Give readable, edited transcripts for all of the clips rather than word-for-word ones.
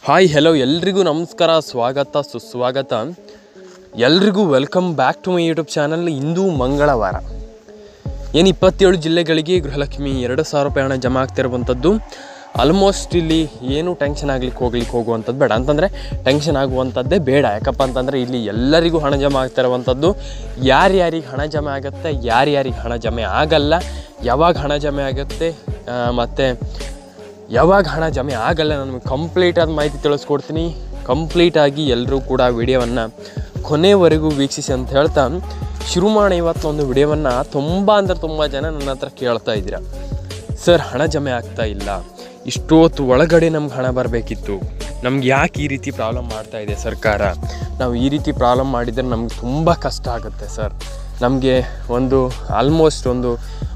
Hi hello ಎಲ್ರಿಗೂ ನಮಸ್ಕಾರ, ಸ್ವಾಗತ ಸುಸ್ವಾಗತ. ಎಲ್ರಿಗೂ welcome back to my YouTube channel. ಇಂದು ಮಂಗಳವಾರ. 27 ಜಿಲ್ಲೆಗಳಿಗೆ ಗೃಹಲಕ್ಷ್ಮಿ 2,000 ರೂಪಾಯಿ ಹಣ ಜಮಾ ಆಗ್ತಿರುವಂಥದ್ದು. ಆಲ್ಮೋಸ್ಟ್ ಇಲ್ಲಿ ಏನು ಟೆನ್ಷನ್ ಹೋಗುವಂಥದ್ದು ಬೇಡ, ಅಂತಂದರೆ ಟೆನ್ಷನ್ ಆಗುವಂಥದ್ದೇ ಬೇಡ. ಯಾಕಪ್ಪ ಅಂತಂದರೆ ಇಲ್ಲಿ ಎಲ್ಲರಿಗೂ ಹಣ ಜಮಾ ಆಗ್ತಿರುವಂಥದ್ದು. ಯಾರ್ಯಾರಿಗೆ ಹಣ ಜಮೆ ಆಗುತ್ತೆ, ಯಾರ್ಯಾರಿಗೆ ಹಣ ಜಮೆ ಆಗಲ್ಲ, ಯಾವಾಗ ಹಣ ಜಮೆ ಆಗುತ್ತೆ ಮತ್ತು ಯಾವಾಗ ಹಣ ಜಮೆ ಆಗಲ್ಲ, ನನಗೆ ಕಂಪ್ಲೀಟಾದ ಮಾಹಿತಿ ತಿಳಿಸ್ಕೊಡ್ತೀನಿ. ಕಂಪ್ಲೀಟಾಗಿ ಎಲ್ಲರೂ ಕೂಡ ವಿಡಿಯೋವನ್ನು ಕೊನೆವರೆಗೂ ವೀಕ್ಷಿಸಿ ಅಂತ ಹೇಳ್ತಾ ಶುರು ಮಾಡಿ. ಇವತ್ತೊಂದು ವಿಡಿಯೋವನ್ನು ತುಂಬ ಜನ ನನ್ನ ಹತ್ರ ಕೇಳ್ತಾ ಇದ್ದೀರ, ಸರ್ ಹಣ ಜಮೆ ಆಗ್ತಾ ಇಲ್ಲ, ಇಷ್ಟೊತ್ತು ಒಳಗಡೆ ನಮ್ಗೆ ಹಣ ಬರಬೇಕಿತ್ತು, ನಮ್ಗೆ ಯಾಕೆ ಈ ರೀತಿ ಪ್ರಾಬ್ಲಮ್ ಮಾಡ್ತಾ ಇದೆ ಸರ್ಕಾರ, ನಾವು ಈ ರೀತಿ ಪ್ರಾಬ್ಲಮ್ ಮಾಡಿದರೆ ನಮ್ಗೆ ತುಂಬ ಕಷ್ಟ ಆಗುತ್ತೆ ಸರ್, ನಮಗೆ ಆಲ್ಮೋಸ್ಟ್ ಒಂದು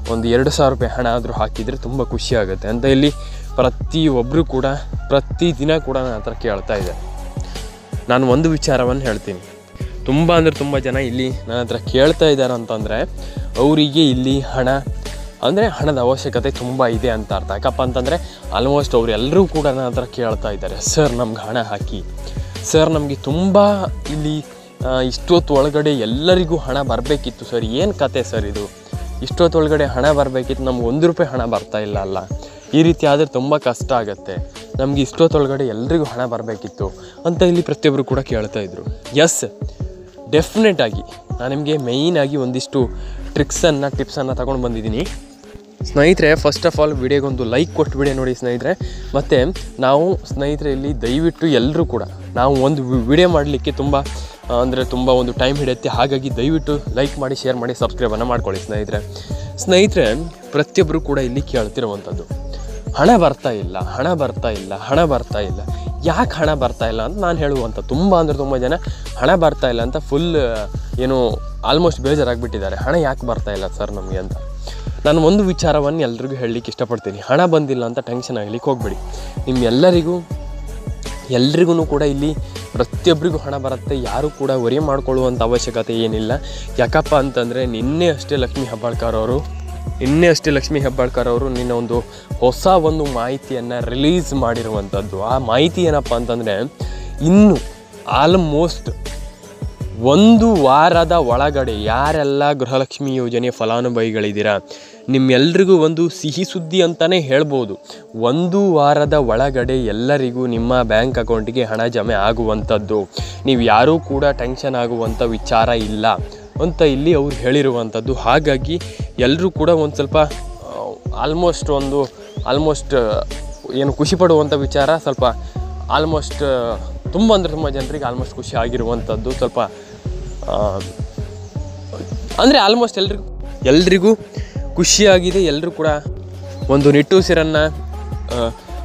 2,000 ರೂಪಾಯಿ ಹಣ ಆದರೂ ಹಾಕಿದರೆ ತುಂಬ ಖುಷಿ ಆಗುತ್ತೆ ಅಂತ ಇಲ್ಲಿ ಪ್ರತಿಯೊಬ್ಬರು ಕೂಡ ಪ್ರತಿದಿನ ಕೂಡ ನನ್ನ ಹತ್ರ ಕೇಳ್ತಾ ಇದೆ. ನಾನು ಒಂದು ವಿಚಾರವನ್ನು ಹೇಳ್ತೀನಿ, ತುಂಬ ಜನ ಇಲ್ಲಿ ನನ್ನ ಹತ್ರ ಕೇಳ್ತಾ ಇದ್ದಾರೆ ಅಂತಂದರೆ ಅವರಿಗೆ ಇಲ್ಲಿ ಹಣದ ಅವಶ್ಯಕತೆ ತುಂಬ ಇದೆ ಅಂತ ಅರ್ಥ. ಯಾಕಪ್ಪ ಅಂತಂದರೆ ಆಲ್ಮೋಸ್ಟ್ ಅವರೆಲ್ಲರೂ ಕೂಡ ನನ್ನ ಹತ್ರ ಕೇಳ್ತಾ ಇದ್ದಾರೆ, ಸರ್ ನಮ್ಗೆ ಹಣ ಹಾಕಿ, ಸರ್ ನಮಗೆ ತುಂಬ ಇಲ್ಲಿ ಇಷ್ಟೊತ್ತು ಒಳಗಡೆ ಎಲ್ಲರಿಗೂ ಹಣ ಬರಬೇಕಿತ್ತು ಸರ್, ಏನು ಕತೆ ಸರ್ ಇದು, ಇಷ್ಟೊತ್ತೊಳಗಡೆ ಹಣ ಬರಬೇಕಿತ್ತು, ನಮ್ಗೆ ₹1 ಹಣ ಬರ್ತಾ ಇಲ್ಲ ಅಲ್ಲ, ಈ ರೀತಿ ಆದರೆ ತುಂಬ ಕಷ್ಟ ಆಗುತ್ತೆ, ನಮಗೆ ಇಷ್ಟೊತ್ತೊಳಗಡೆ ಎಲ್ರಿಗೂ ಹಣ ಬರಬೇಕಿತ್ತು ಅಂತ ಇಲ್ಲಿ ಪ್ರತಿಯೊಬ್ಬರು ಕೂಡ ಕೇಳ್ತಾಯಿದ್ರು. ಎಸ್, ಡೆಫಿನೆಟಾಗಿ ನಾನು ನಿಮಗೆ ಮೇಯ್ನಾಗಿ ಒಂದಿಷ್ಟು ಟಿಪ್ಸನ್ನು ತಗೊಂಡು ಬಂದಿದ್ದೀನಿ ಸ್ನೇಹಿತರೆ. ಫಸ್ಟ್ ಆಫ್ ಆಲ್ ವಿಡಿಯೋಗೊಂದು ಲೈಕ್ ಕೊಟ್ಟು ವಿಡಿಯೋ ನೋಡಿ ಸ್ನೇಹಿತರೆ. ಮತ್ತು ನಾವು ಸ್ನೇಹಿತರೆ ಇಲ್ಲಿ ದಯವಿಟ್ಟು ಎಲ್ಲರೂ ಕೂಡ ನಾವು ಒಂದು ವಿಡಿಯೋ ಮಾಡಲಿಕ್ಕೆ ತುಂಬ ಒಂದು ಟೈಮ್ ಹಿಡಿಯುತ್ತೆ. ಹಾಗಾಗಿ ದಯವಿಟ್ಟು ಲೈಕ್ ಮಾಡಿ, ಶೇರ್ ಮಾಡಿ, ಸಬ್ಸ್ಕ್ರೈಬನ್ನು ಮಾಡ್ಕೊಳ್ಳಿ ಸ್ನೇಹಿತರೆ. ಪ್ರತಿಯೊಬ್ಬರು ಕೂಡ ಇಲ್ಲಿ ಕೇಳ್ತಿರುವಂಥದ್ದು, ಹಣ ಬರ್ತಾ ಇಲ್ಲ, ಯಾಕೆ ಹಣ ಬರ್ತಾ ಇಲ್ಲ ಅಂತ ನಾನು ಹೇಳುವಂಥ ತುಂಬ ಜನ ಹಣ ಬರ್ತಾ ಇಲ್ಲ ಅಂತ ಫುಲ್ ಆಲ್ಮೋಸ್ಟ್ ಬೇಜಾರಾಗಿಬಿಟ್ಟಿದ್ದಾರೆ. ಹಣ ಯಾಕೆ ಬರ್ತಾ ಇಲ್ಲ ಸರ್ ನಮಗೆ ಅಂತ. ನಾನು ಒಂದು ವಿಚಾರವನ್ನು ಎಲ್ರಿಗೂ ಹೇಳಲಿಕ್ಕೆ ಇಷ್ಟಪಡ್ತೀನಿ, ಹಣ ಬಂದಿಲ್ಲ ಅಂತ ಟೆನ್ಷನ್ ಆಗಲಿಕ್ಕೆ ಹೋಗಬೇಡಿ. ಎಲ್ರಿಗೂ ಕೂಡ ಇಲ್ಲಿ ಪ್ರತಿಯೊಬ್ಬರಿಗೂ ಹಣ ಬರುತ್ತೆ, ಯಾರೂ ಕೂಡ ವರಿ ಮಾಡ್ಕೊಳ್ಳುವಂಥ ಅವಶ್ಯಕತೆ ಏನಿಲ್ಲ. ಯಾಕಪ್ಪ ಅಂತಂದರೆ ನಿನ್ನೆ ಅಷ್ಟೇ ಲಕ್ಷ್ಮೀ ಹೆಬ್ಬಾಳ್ಕರ್ ಅವರು ನಿನ್ನೆ ಹೊಸ ಮಾಹಿತಿಯನ್ನು ರಿಲೀಸ್ ಮಾಡಿರುವಂಥದ್ದು. ಆ ಮಾಹಿತಿ ಏನಪ್ಪ ಅಂತಂದರೆ, ಇನ್ನು ಆಲ್ಮೋಸ್ಟ್ 1 ವಾರದ ಒಳಗಡೆ ಯಾರೆಲ್ಲ ಗೃಹಲಕ್ಷ್ಮಿ ಯೋಜನೆ ಫಲಾನುಭವಿಗಳಿದ್ದೀರಾ ನಿಮ್ಮೆಲ್ರಿಗೂ ಒಂದು ಸಿಹಿ ಸುದ್ದಿ ಅಂತಲೇ ಹೇಳ್ಬೋದು. 1 ವಾರದ ಒಳಗಡೆ ಎಲ್ಲರಿಗೂ ನಿಮ್ಮ ಬ್ಯಾಂಕ್ ಅಕೌಂಟಿಗೆ ಹಣ ಜಮೆ ಆಗುವಂಥದ್ದು, ನೀವು ಯಾರೂ ಕೂಡ ಟೆನ್ಷನ್ ಆಗುವಂಥ ವಿಚಾರ ಇಲ್ಲ ಅಂತ ಇಲ್ಲಿ ಅವ್ರು ಹೇಳಿರುವಂಥದ್ದು. ಹಾಗಾಗಿ ಎಲ್ಲರೂ ಕೂಡ ಒಂದು ಸ್ವಲ್ಪ ಆಲ್ಮೋಸ್ಟ್ ಖುಷಿ ಪಡುವಂಥ ವಿಚಾರ. ಸ್ವಲ್ಪ ಆಲ್ಮೋಸ್ಟ್ ತುಂಬ ಜನರಿಗೆ ಆಲ್ಮೋಸ್ಟ್ ಖುಷಿ ಆಗಿರುವಂಥದ್ದು. ಸ್ವಲ್ಪ ಆಲ್ಮೋಸ್ಟ್ ಎಲ್ರಿಗೂ ಖುಷಿಯಾಗಿದೆ. ಎಲ್ಲರೂ ಕೂಡ ಒಂದು ನಿಟ್ಟುಸಿರನ್ನು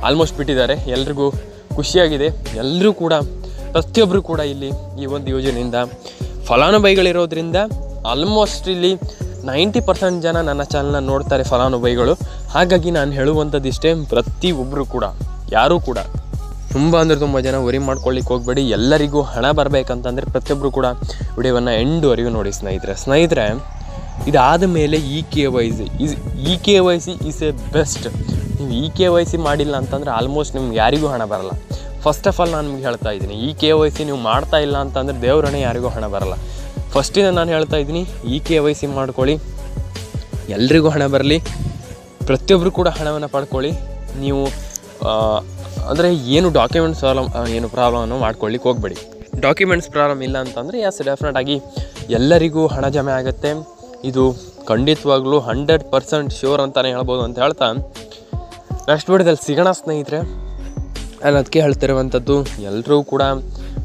ಆಲ್ಮೋಸ್ಟ್ ಬಿಟ್ಟಿದ್ದಾರೆ. ಎಲ್ರಿಗೂ ಖುಷಿಯಾಗಿದೆ. ಎಲ್ಲರೂ ಕೂಡ ಪ್ರತಿಯೊಬ್ಬರು ಕೂಡ ಇಲ್ಲಿ ಈ ಒಂದು ಯೋಜನೆಯಿಂದ ಫಲಾನುಭವಿಗಳಿರೋದ್ರಿಂದ ಆಲ್ಮೋಸ್ಟ್ ಇಲ್ಲಿ 90% ಜನ ನನ್ನ ಚಾನಲ್ನ ನೋಡ್ತಾರೆ ಫಲಾನುಭವಿಗಳು. ಹಾಗಾಗಿ ನಾನು ಹೇಳುವಂಥದ್ದು ಇಷ್ಟೇ, ಪ್ರತಿಯೊಬ್ಬರು ಕೂಡ ಯಾರೂ ಕೂಡ ತುಂಬ ಜನ ವರಿ ಮಾಡ್ಕೊಳ್ಳಿಕ್ಕೆ ಹೋಗಬೇಡಿ. ಎಲ್ಲರಿಗೂ ಹಣ ಬರಬೇಕಂತಂದರೆ ಪ್ರತಿಯೊಬ್ಬರು ಕೂಡ ವಿಡಿಯೋವನ್ನು ಎಂಡ್ವರೆಗೂ ನೋಡಿ ಸ್ನೇಹಿತರೆ. ಇದಾದ ಮೇಲೆ E K Y C is a best. ನೀವು EKYC ಮಾಡಿಲ್ಲ ಅಂತಂದರೆ ಆಲ್ಮೋಸ್ಟ್ ನಿಮ್ಗೆ ಯಾರಿಗೂ ಹಣ ಬರಲ್ಲ. ಫಸ್ಟ್ ಆಫ್ ಆಲ್ ನಾನು ನಿಮ್ಗೆ ಹೇಳ್ತಾ ಇದ್ದೀನಿ, EKYC ನೀವು ಮಾಡ್ತಾ ಇಲ್ಲ ಅಂತಂದರೆ ದೇವ್ರನೇ ಯಾರಿಗೂ ಹಣ ಬರಲ್ಲ. ಫಸ್ಟಿಂದ ನಾನು ಹೇಳ್ತಾ ಇದ್ದೀನಿ, EKYC ಮಾಡ್ಕೊಳ್ಳಿ, ಎಲ್ರಿಗೂ ಹಣ ಬರಲಿ, ಪ್ರತಿಯೊಬ್ಬರು ಕೂಡ ಹಣವನ್ನು ಪಡ್ಕೊಳ್ಳಿ. ನೀವು ಅಂದರೆ ಡಾಕ್ಯುಮೆಂಟ್ಸ್ ಪ್ರಾಬ್ಲಮನ್ನು ಮಾಡ್ಕೊಳ್ಳಿಕ್ಕೆ ಹೋಗಬೇಡಿ. ಡಾಕ್ಯುಮೆಂಟ್ಸ್ ಪ್ರಾಬ್ಲಮ್ ಇಲ್ಲ ಅಂತಂದರೆ ಎಸ್ ಡೆಫಿನೆಟಾಗಿ ಎಲ್ಲರಿಗೂ ಹಣ ಜಮೆ ಆಗುತ್ತೆ. ಇದು ಖಂಡಿತವಾಗ್ಲೂ 100% ಶ್ಯೂರ್ ಅಂತಲೇ ಹೇಳ್ಬೋದು ಅಂತ ಹೇಳ್ತಾ ನೆಕ್ಸ್ಟ್ ವಿಡಿಯೋದಲ್ಲಿ ಸಿಗೋಣ ಸ್ನೇಹಿತರೆ. ನಾನು ಅದಕ್ಕೆ ಹೇಳ್ತಿರುವಂಥದ್ದು, ಎಲ್ಲರೂ ಕೂಡ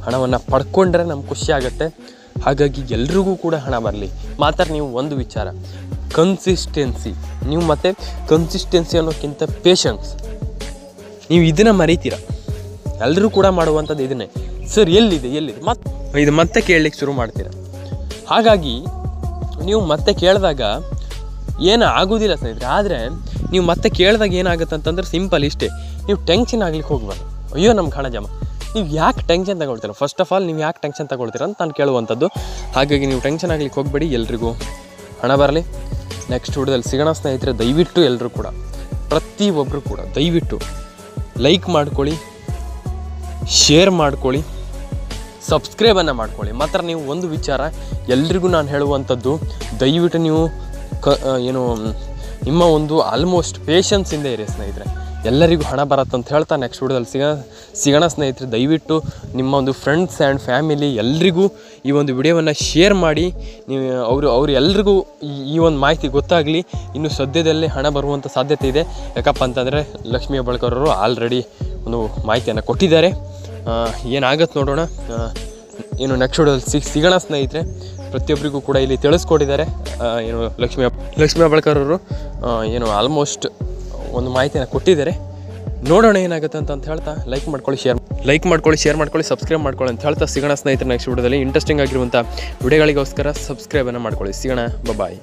ಹಣವನ್ನು ಪಡ್ಕೊಂಡ್ರೆ ನಮ್ಗೆ ಖುಷಿ ಆಗುತ್ತೆ. ಹಾಗಾಗಿ ಎಲ್ರಿಗೂ ಕೂಡ ಹಣ ಬರಲಿ. ಮಾತ್ರ ನೀವು ಒಂದು ವಿಚಾರ, ಕನ್ಸಿಸ್ಟೆನ್ಸಿ ಅನ್ನೋಕ್ಕಿಂತ ಪೇಷನ್ಸ್, ನೀವು ಇದನ್ನು ಮರೀತೀರ. ಎಲ್ಲರೂ ಕೂಡ ಮಾಡುವಂಥದ್ದು ಇದನ್ನೇ, ಸರ್ ಎಲ್ಲಿದೆ ಮತ್ತೆ ಕೇಳಲಿಕ್ಕೆ ಶುರು ಮಾಡ್ತೀರ. ಹಾಗಾಗಿ ನೀವು ಮತ್ತೆ ಕೇಳಿದಾಗ ಏನು ಆಗೋದಿಲ್ಲ ಸ್ನೇಹಿತರೆ. ಆದರೆ ನೀವು ಮತ್ತೆ ಕೇಳಿದಾಗ ಏನಾಗುತ್ತೆ ಅಂತಂದ್ರೆ ಸಿಂಪಲ್ ಇಷ್ಟೇ, ನೀವು ಟೆನ್ಷನ್ ಆಗ್ಲಿಕ್ಕೆ ಹೋಗ್ಬಾರ್ದು. ಅಯ್ಯೋ ನಮ್ಗೆ ಹಣ ಜಮಾ, ನೀವು ಯಾಕೆ ಟೆನ್ಷನ್ ತಗೊಳ್ತೀರ? ಫಸ್ಟ್ ಆಫ್ ಆಲ್ ನೀವು ಯಾಕೆ ಟೆನ್ಷನ್ ತಗೊಳ್ತೀರ ಅಂತ ನಾನು ಕೇಳುವಂಥದ್ದು. ಹಾಗಾಗಿ ನೀವು ಟೆನ್ಷನ್ ಆಗ್ಲಿಕ್ಕೆ ಹೋಗಬೇಡಿ, ಎಲ್ರಿಗೂ ಹಣ ಬರಲಿ. ನೆಕ್ಸ್ಟ್ ವಿಡಿಯೋದಲ್ಲಿ ಸಿಗೋಣ ಸ್ನೇಹಿತರೆ. ದಯವಿಟ್ಟು ಎಲ್ಲರೂ ಕೂಡ ಪ್ರತಿಯೊಬ್ಬರು ಕೂಡ ದಯವಿಟ್ಟು ಲೈಕ್ ಮಾಡ್ಕೊಳ್ಳಿ, ಶೇರ್ ಮಾಡ್ಕೊಳ್ಳಿ, ಸಬ್ಸ್ಕ್ರೈಬನ್ನು ಮಾಡ್ಕೊಳ್ಳಿ. ಮಾತ್ರ ನೀವು ಒಂದು ವಿಚಾರ ಎಲ್ರಿಗೂ ನಾನು ಹೇಳುವಂಥದ್ದು, ದಯವಿಟ್ಟು ನೀವು ಏನು ನಿಮ್ಮ ಒಂದು ಆಲ್ಮೋಸ್ಟ್ ಪೇಷನ್ಸಿಂದ ಇರಿ ಸ್ನೇಹಿತರೆ. ಎಲ್ಲರಿಗೂ ಹಣ ಬರತ್ತಂತ ಹೇಳ್ತಾ ನೆಕ್ಸ್ಟ್ ವಿಡಿಯೋದಲ್ಲಿ ಸಿಗೋಣ ಸ್ನೇಹಿತರೆ. ದಯವಿಟ್ಟು ನಿಮ್ಮ ಒಂದು ಫ್ರೆಂಡ್ಸ್ ಆ್ಯಂಡ್ ಫ್ಯಾಮಿಲಿ ಎಲ್ರಿಗೂ ಈ ಒಂದು ವಿಡಿಯೋವನ್ನು ಶೇರ್ ಮಾಡಿ. ನೀವು ಅವರು ಎಲ್ರಿಗೂ ಈ ಒಂದು ಮಾಹಿತಿ ಗೊತ್ತಾಗಲಿ. ಇನ್ನು ಸದ್ಯದಲ್ಲೇ ಹಣ ಬರುವಂಥ ಸಾಧ್ಯತೆ ಇದೆ. ಯಾಕಪ್ಪ ಅಂತಂದರೆ ಲಕ್ಷ್ಮೀ ಹೆಬ್ಬಾಳ್ಕರ್ ಅವರು ಆಲ್ರೆಡಿ ಒಂದು ಮಾಹಿತಿಯನ್ನು ಕೊಟ್ಟಿದ್ದಾರೆ. ಏನಾಗತ್ತೆ ನೋಡೋಣ. ಏನು ನೆಕ್ಸ್ಟ್ ವಿಡಿಯೋದಲ್ಲಿ ಸಿಗೋಣ ಸ್ನೇಹಿತರೆ. ಪ್ರತಿಯೊಬ್ಬರಿಗೂ ಕೂಡ ಇಲ್ಲಿ ತಿಳಿಸ್ಕೊಟ್ಟಿದ್ದಾರೆ. ಏನು ಲಕ್ಷ್ಮೀ ಹೆಬ್ಬಾಳ್ಕರ್ ಅವರು ಏನು ಆಲ್ಮೋಸ್ಟ್ ಒಂದು ಮಾಹಿತಿಯನ್ನು ಕೊಟ್ಟಿದ್ದಾರೆ. ನೋಡೋಣ ಏನಾಗುತ್ತೆ ಅಂತ ಹೇಳ್ತಾ ಲೈಕ್ ಮಾಡ್ಕೊಳ್ಳಿ, ಶೇರ್ ಮಾಡ್ಕೊಳ್ಳಿ, ಸಬ್ಸ್ಕ್ರೈಬ್ ಮಾಡ್ಕೊಳ್ಳಿ ಅಂತ ಹೇಳ್ತಾ ಸಿಗೋಣ ಸ್ನೇಹಿತರೆ. ನೆಕ್ಸ್ಟ್ ವಿಡಿಯೋದಲ್ಲಿ ಇಂಟ್ರೆಸ್ಟಿಂಗ್ ಆಗಿರುವಂಥ ವಿಡಿಯೋಗಳಿಗೋಸ್ಕರ ಸಬ್ಸ್ಕ್ರೈಬನ್ನು ಮಾಡ್ಕೊಳ್ಳಿ. ಸಿಗೋಣ, ಬಾಯ್.